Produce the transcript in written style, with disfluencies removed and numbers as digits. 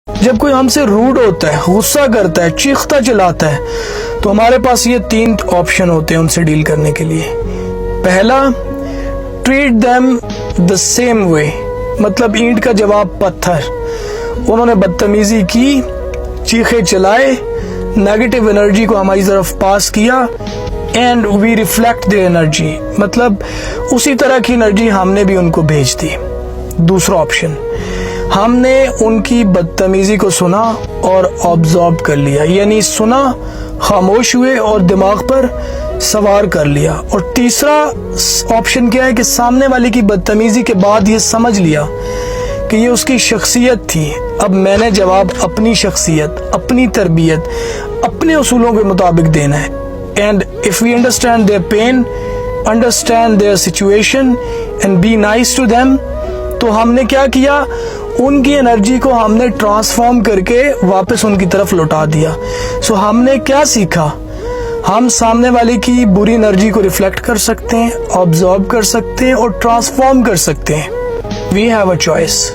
جب کوئی ہم سے روڈ ہوتا ہے، غصہ کرتا ہے، چیختا چلاتا ہے، تو ہمارے پاس یہ 3 آپشن ہوتے ہیں ان سے ڈیل کرنے کے لیے۔ پہلا، treat them the same way, مطلب اینٹ کا جواب پتھر۔ انہوں نے بدتمیزی کی، چیخے چلائے، نیگیٹو انرجی کو ہماری طرف پاس کیا، and we reflect the energy, مطلب اسی طرح کی انرجی ہم نے بھی ان کو بھیج دی۔ دوسرا آپشن، ہم نے ان کی بدتمیزی کو سنا اور آبزرو کر لیا، یعنی سنا، خاموش ہوئے اور دماغ پر سوار کر لیا۔ اور تیسرا آپشن کیا ہے کہ سامنے والے کی بدتمیزی کے بعد یہ سمجھ لیا کہ یہ اس کی شخصیت تھی، اب میں نے جواب اپنی شخصیت، اپنی تربیت، اپنے اصولوں کے مطابق دینا ہے۔ And if we understand their pain, understand their situation and be nice to them, تو ہم نے کیا کیا، ان کی انرجی کو ہم نے ٹرانسفارم کر کے واپس ان کی طرف لوٹا دیا۔ سو ہم نے کیا سیکھا، ہم سامنے والے کی بری انرجی کو ریفلیکٹ کر سکتے ہیں، آبزرو کر سکتے ہیں اور ٹرانسفارم کر سکتے ہیں۔ We have a choice.